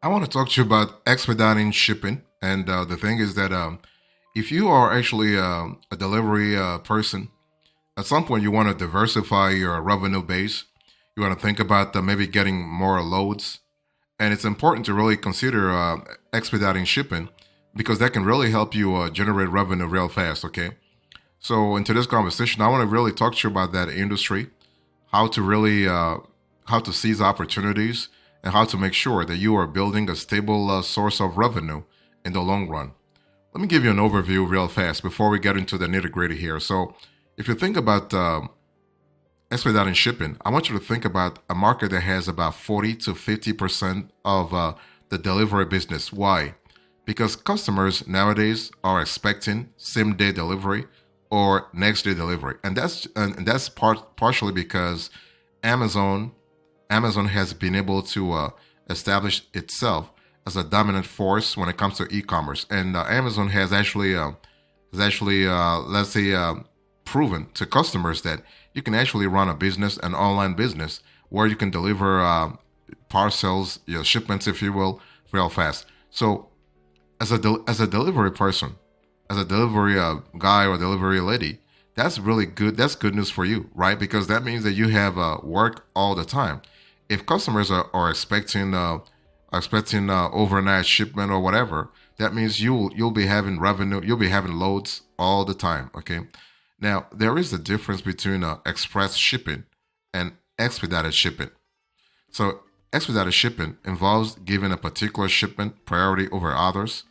I want to talk to you about expediting shipping. And the thing is that if you are actually a delivery person, at some point you want to diversify your revenue base. You want to think about maybe getting more loads. And it's important to really consider expediting shipping because that can really help you generate revenue real fast. Okay. So, into this conversation, I want to really talk to you about that industry, how to really how to seize opportunities, and how to make sure that you are building a stable source of revenue in the long run. Let me give you an overview real fast before we get into the nitty gritty here. So, if you think about expediting shipping, I want you to think about a market that has about 40 to 50% of the delivery business. Why? Because customers nowadays are expecting same day delivery or next day delivery, and that's partially because Amazon Amazon has been able to establish itself as a dominant force when it comes to e-commerce, and Amazon has actually let's say proven to customers that you can actually run a business, an online business, where you can deliver parcels, your shipments, if you will, real fast. So as a delivery person, as a delivery guy or delivery lady, that's really good. That's good news for you, right? Because that means that you have work all the time. If customers are expecting overnight shipment or whatever, that means you'll be having revenue. You'll be having loads all the time. Okay. Now there is a difference between express shipping and expedited shipping. So expedited shipping involves giving a particular shipment priority over others,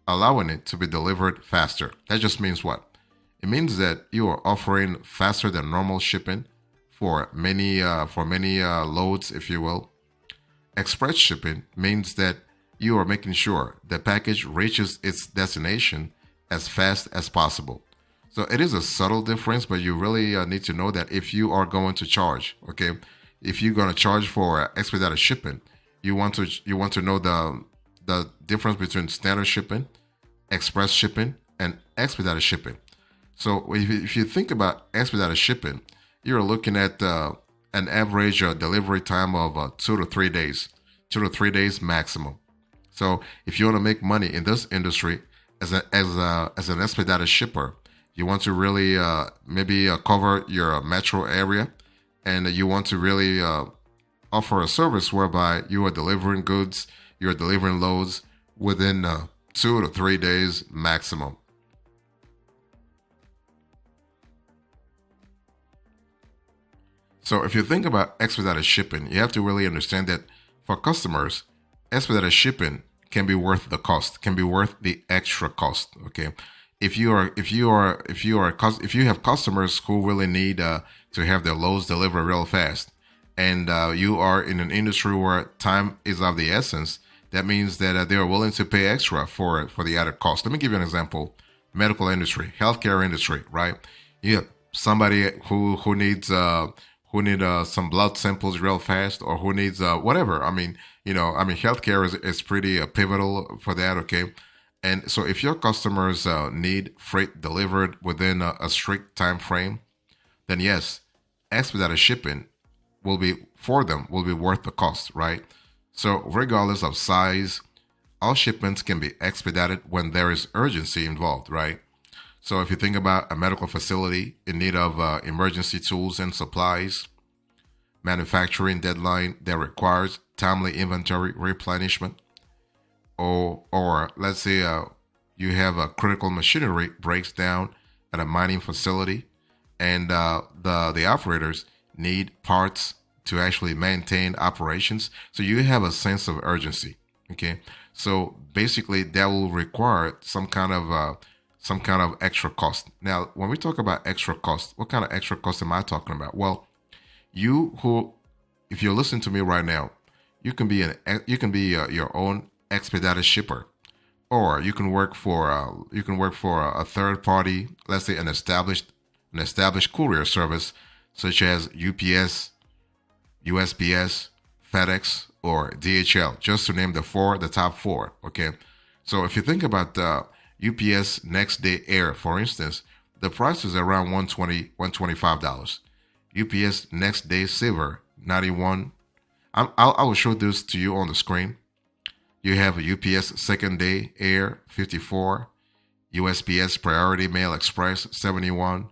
allowing it to be delivered faster. That just means what? It means that you are offering faster than normal shipping for many loads, if you will. Express shipping means that you are making sure the package reaches its destination as fast as possible. So it is a subtle difference, but you really need to know that if you are going to charge, okay, if you're going to charge for expedited shipping, you want to know the difference between standard shipping, express shipping, and expedited shipping. So if you think about expedited shipping, you're looking at an average delivery time of 2 to 3 days, 2 to 3 days maximum. So if you want to make money in this industry as an expedited shipper, you want to really maybe cover your metro area, and you want to really offer a service whereby you are delivering goods, you're delivering loads within 2 to 3 days maximum. So if you think about expedited shipping, you have to really understand that for customers, expedited shipping can be worth the cost, can be worth the extra cost. Okay, if you have customers who really need to have their loads delivered real fast, and you are in an industry where time is of the essence, that means that they are willing to pay extra for the added cost. Let me give you an example: medical industry, healthcare industry, right? You have somebody who need some blood samples real fast, or who needs whatever. I mean, healthcare is pretty pivotal for that. Okay, and so if your customers need freight delivered within a strict time frame, then yes, expedited shipping will be worth the cost, right? So regardless of size, all shipments can be expedited when there is urgency involved, right? So if you think about a medical facility in need of emergency tools and supplies, manufacturing deadline that requires timely inventory replenishment, or let's say you have a critical machinery breaks down at a mining facility, and the operators need parts to actually maintain operations. So you have a sense of urgency. Okay, so basically that will require some kind of extra cost. Now, when we talk about extra cost, what kind of extra cost am I talking about? Well, you who, if you're listening to me right now, you can be your own expedited shipper, or you can work for a third party, let's say an established courier service such as UPS, USPS, FedEx, or DHL, just to name the top four. Okay, so if you think about UPS next day air, for instance, the price is around 120, $125. UPS next day silver 91. I will show this to you on the screen. You have a UPS second day air 54, USPS priority mail express 71.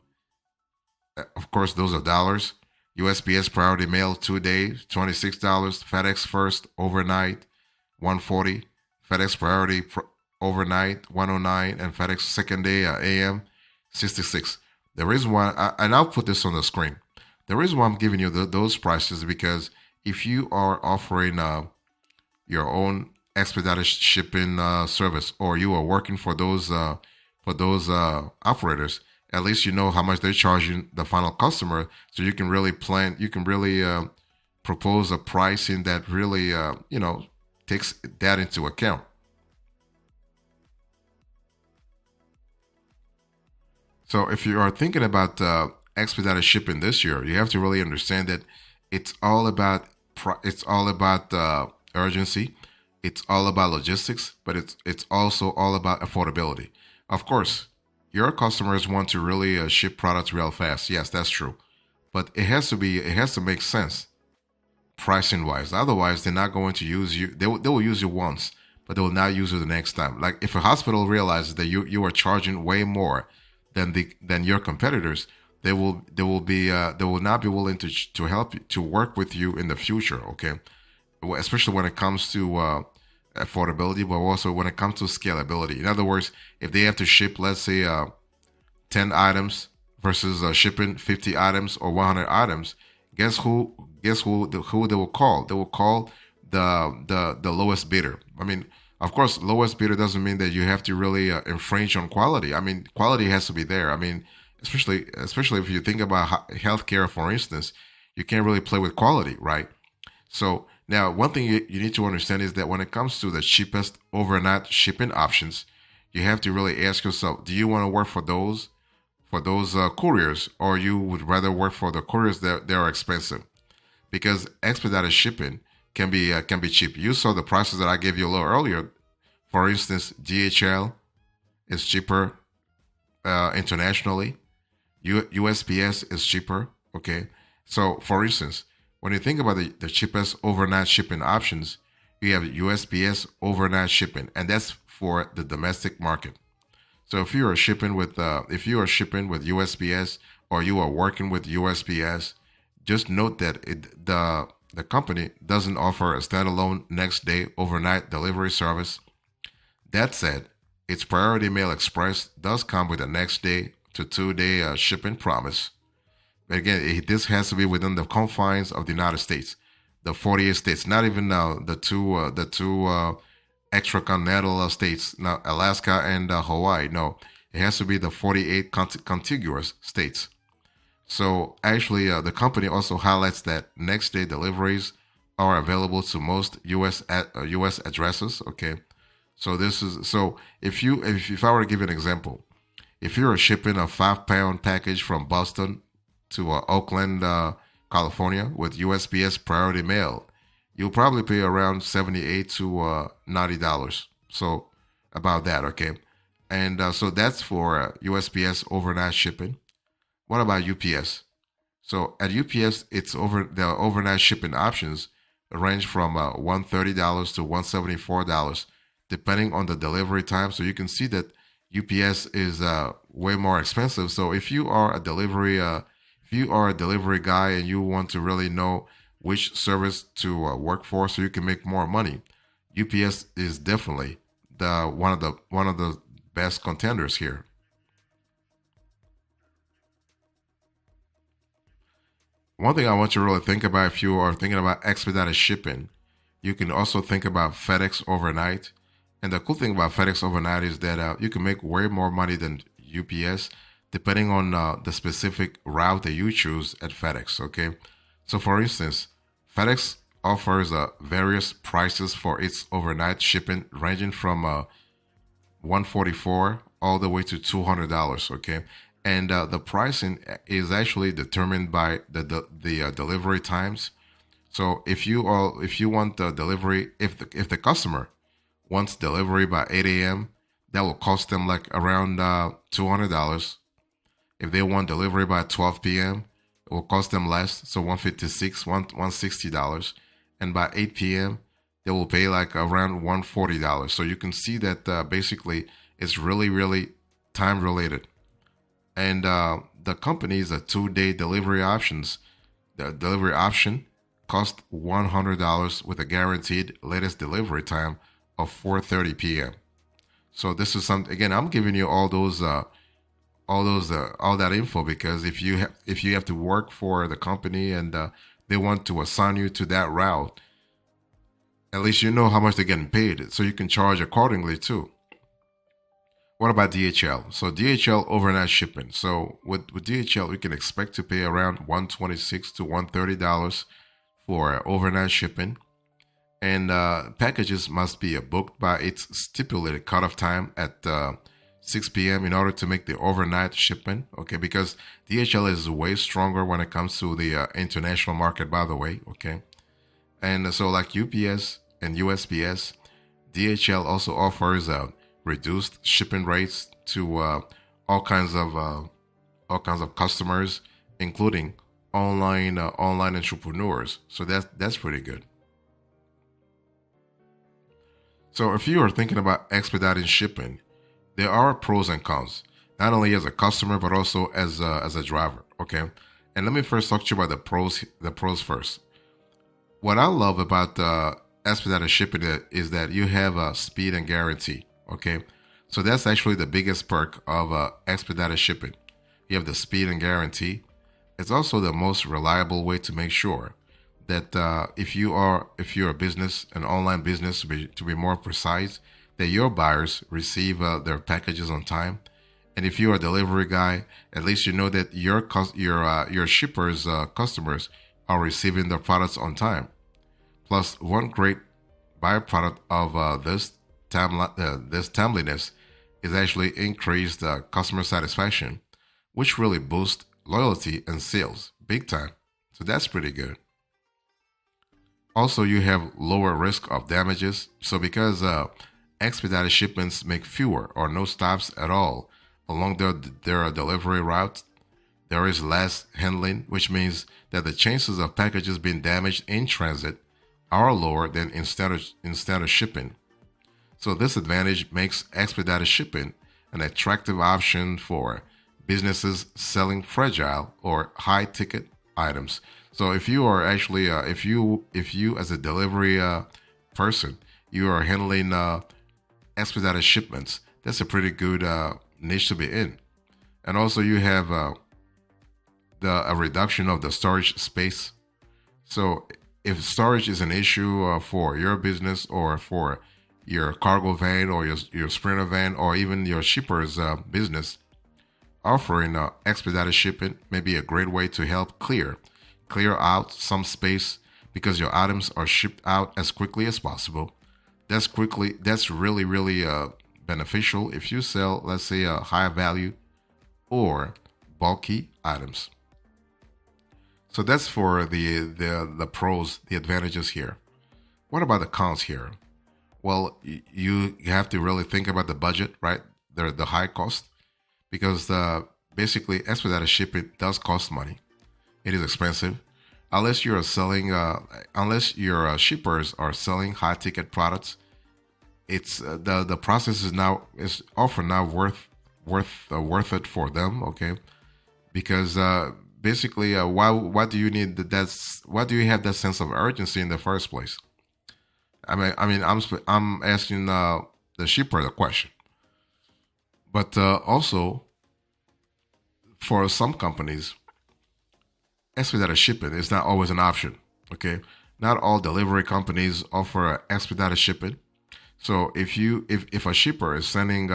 Of course, those are dollars. USPS priority mail 2 days $26. FedEx first overnight 140. FedEx priority overnight 109, and FedEx second day AM 66. The reason why, and I'll put this on the screen. The reason why I'm giving you those prices is because if you are offering your own expedited shipping service, or you are working for those operators, at least you know how much they're charging the final customer, so you can really plan. You can really propose a pricing that really takes that into account. So if you are thinking about expedited shipping this year, you have to really understand that it's all about it's all about urgency, it's all about logistics, but it's also all about affordability. Of course, your customers want to really ship products real fast. Yes, that's true, but it has to make sense pricing wise. Otherwise, they're not going to use you. They will use you once, but they will not use you the next time. Like if a hospital realizes that you are charging way more than your competitors, they will not be willing to help you, to work with you in the future. Okay, especially when it comes to affordability, but also when it comes to scalability. In other words, if they have to ship, let's say, 10 items versus shipping 50 items or 100 items, guess who? Who they will call? They will call the lowest bidder. I mean, of course, lowest bidder doesn't mean that you have to really infringe on quality. I mean, quality has to be there. I mean, especially if you think about healthcare, for instance, you can't really play with quality, right? So now, one thing you need to understand is that when it comes to the cheapest overnight shipping options, you have to really ask yourself: do you want to work for those couriers, or you would rather work for the couriers that are expensive? Because expedited shipping can be cheap. You saw the prices that I gave you a little earlier. For instance, DHL is cheaper internationally. USPS is cheaper. Okay, so for instance, when you think about the cheapest overnight shipping options, you have USPS overnight shipping, and that's for the domestic market. So if you are shipping with USPS, or you are working with USPS, just note that the company doesn't offer a standalone next day overnight delivery service. That said, its Priority Mail Express does come with a next day to 2 day shipping promise. But again, this has to be within the confines of the United States, the 48 states, not even the two extracontinental states, now Alaska and Hawaii. No, it has to be the 48 contiguous states. So actually, the company also highlights that next day deliveries are available to most U.S. addresses. Okay, so this is so if I were to give you an example, if you're shipping a 5 pound package from Boston to Oakland, California with USPS Priority Mail, you'll probably pay around $78 to $90. So about that, okay, and so that's for USPS overnight shipping. What about UPS? So at UPS, it's over the overnight shipping options range from $130 to $174, depending on the delivery time. So you can see that UPS is way more expensive. So if you are a delivery guy and you want to really know which service to work for, so you can make more money, UPS is definitely the one of the best contenders here. One thing I want you to really think about, if you are thinking about expedited shipping, you can also think about FedEx overnight. And the cool thing about FedEx overnight is that you can make way more money than UPS, depending on the specific route that you choose at FedEx. Okay, so for instance, FedEx offers various prices for its overnight shipping, ranging from 144 all the way to $200. Okay, and the pricing is actually determined by the delivery times. So if you want the delivery, if the customer wants delivery by 8 a.m., that will cost them like around $200. If they want delivery by 12 p.m., it will cost them less, so 156, $160. And by 8 p.m., they will pay like around $140. So you can see that basically it's really, really time related. And the company's a 2 day delivery options. The delivery option costs $100 with a guaranteed latest delivery time of 4:30 p.m. So this is something, again, I'm giving you all that info because if you have to work for the company and they want to assign you to that route, at least you know how much they're getting paid, so you can charge accordingly too. What about DHL? So DHL overnight shipping. So with DHL, we can expect to pay around $126 to $130 for overnight shipping, and packages must be booked by its stipulated cutoff time at 6 p.m. in order to make the overnight shipment. Okay, because DHL is way stronger when it comes to the international market, by the way. Okay, and so like UPS and USPS, DHL also offers reduced shipping rates to all kinds of all kinds of customers, including online entrepreneurs. So that's pretty good. So if you are thinking about expediting shipping, there are pros and cons, not only as a customer but also as a driver. Okay, and let me first talk to you about the pros. The pros first. What I love about expedited shipping is that you have a speed and guarantee. Okay, so that's actually the biggest perk of expedited shipping. You have the speed and guarantee. It's also the most reliable way to make sure that if you're a business, an online business to be more precise, that your buyers receive their packages on time. And if you're a delivery guy, at least you know that your shippers customers are receiving their products on time. Plus, one great byproduct of this timeliness is actually increased customer satisfaction, which really boosts loyalty and sales big time. So that's pretty good. Also, you have lower risk of damages. So because expedited shipments make fewer or no stops at all along their delivery route, there is less handling, which means that the chances of packages being damaged in transit are lower than instead of shipping. So this advantage makes expedited shipping an attractive option for businesses selling fragile or high ticket items. So if you are actually if you as a delivery person, you are handling expedited shipments, that's a pretty good niche to be in. And also you have the a reduction of the storage space. So if storage is an issue for your business or for your cargo van or your sprinter van or even your shipper's business, offering expedited shipping may be a great way to help clear out some space because your items are shipped out as quickly as possible. That's really really beneficial if you sell, let's say, a high value or bulky items. So that's for the pros, the advantages here. What about the cons here? Well, you have to really think about the budget, right? The high cost, because basically expedited shipping does cost money. It is expensive, unless your shippers are selling high ticket products. It's the process is often not worth it for them. Okay, because basically, why do you need why do you have that sense of urgency in the first place? I'm asking the shipper the question, but also for some companies, expedited shipping is not always an option. Okay, not all delivery companies offer expedited shipping. So if a shipper is sending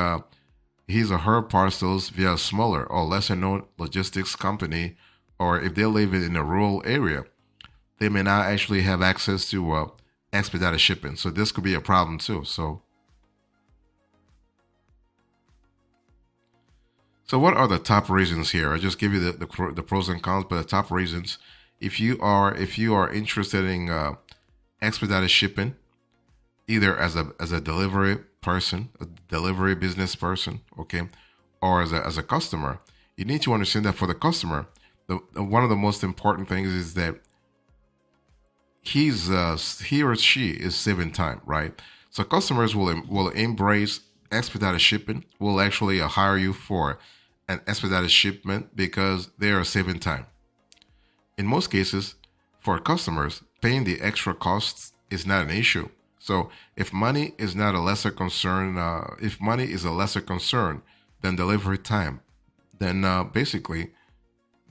his or her parcels via a smaller or lesser known logistics company, or if they live in a rural area, they may not actually have access to expedited shipping. So this could be a problem too. So what are the top reasons here? I just give you the pros and cons, but the top reasons, if you are interested in expedited shipping, either as a delivery person, a delivery business person, okay, or as a customer, you need to understand that for the customer, one of the most important things is that he or she is saving time, right? So customers will embrace expedited shipping. Will actually hire you for an expedited shipment because they are saving time. In most cases, for customers, paying the extra costs is not an issue. So if money is not a lesser concern, if money is a lesser concern than delivery time, then basically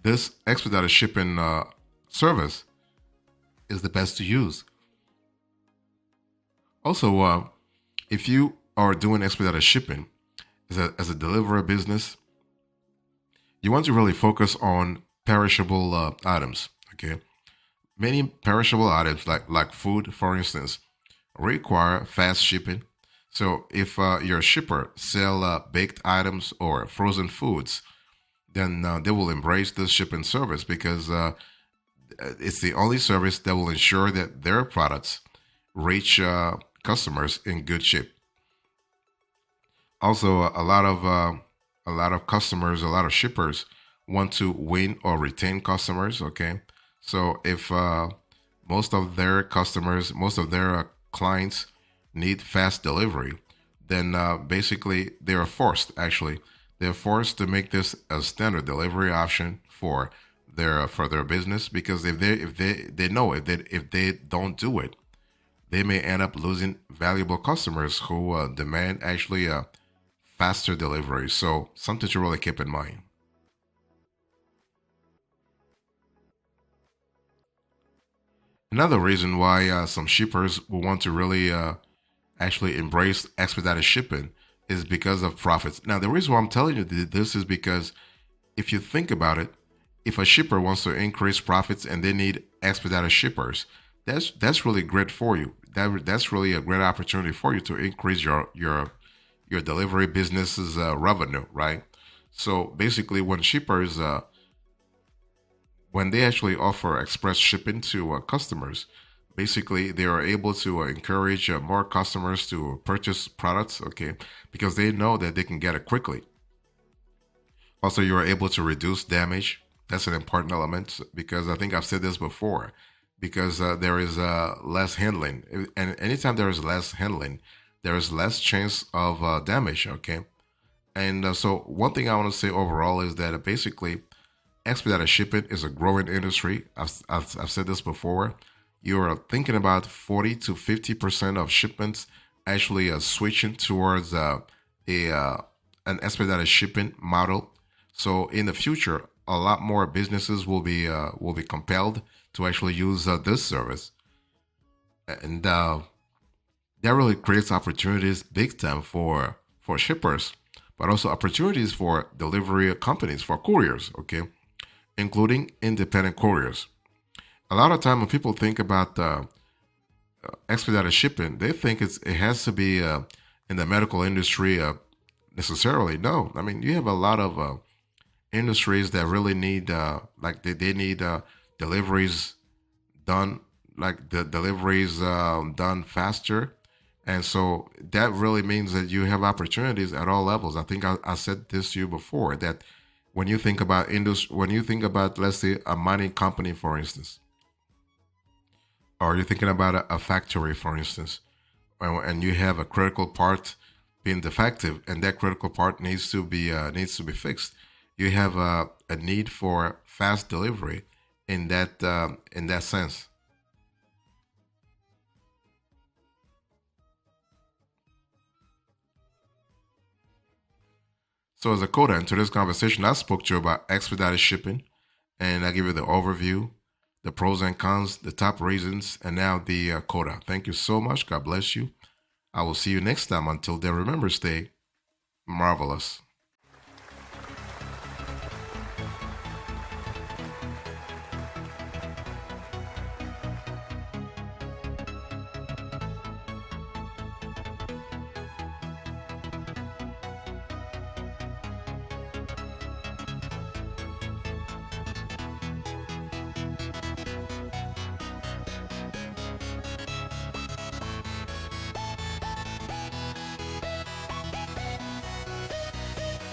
this expedited shipping service is the best to use. Also, if you are doing expedited shipping as a delivery business, you want to really focus on perishable items. Okay, many perishable items like food, for instance, require fast shipping. So if your shipper sell baked items or frozen foods, then they will embrace this shipping service because it's the only service that will ensure that their products reach customers in good shape. Also, a lot of customers, a lot of shippers want to win or retain customers. Okay, so if most of their customers, most of their clients need fast delivery, then basically they are forced. Actually, they're forced to make this a standard delivery option for their business because if they know if they don't do it, they may end up losing valuable customers who demand actually a faster delivery. So something to really keep in mind. Another reason why some shippers will want to really actually embrace expedited shipping is because of profits. Now, the reason why I'm telling you this is because if you think about it, if a shipper wants to increase profits and they need expedited shippers, that's really great for you. That's really a great opportunity for you to increase your delivery business's revenue, right? So basically, when they actually offer express shipping to customers, basically they are able to encourage more customers to purchase products, okay, because they know that they can get it quickly. Also, you are able to reduce damage. That's an important element because I think I've said this before. Because there is less handling, and anytime there is less handling, there is less chance of damage. Okay, and so one thing I want to say overall is that basically expedited shipping is a growing industry. I've said this before. You're thinking about 40 to 50% of shipments actually switching towards a an expedited shipping model. So in the future, a lot more businesses will be compelled to actually use this service, and that really creates opportunities big time for shippers, but also opportunities for delivery companies for couriers. Okay, including independent couriers. A lot of time when people think about expedited shipping, they think it has to be in the medical industry necessarily. No, I mean you have a lot of industries that really need they need deliveries done like the deliveries done faster, and so that really means that you have opportunities at all levels. I think I said this to you before that when you think about when you think about, let's say, a mining company, for instance, or you're thinking about a factory, for instance, and you have a critical part being defective, and that critical part needs to be fixed. You have a need for fast delivery in that sense. So as a coda in today's conversation, I spoke to you about expedited shipping, and I give you the overview, the pros and cons, the top reasons, and now the coda. Thank you so much. God bless you. I will see you next time. Until then, remember, stay marvelous.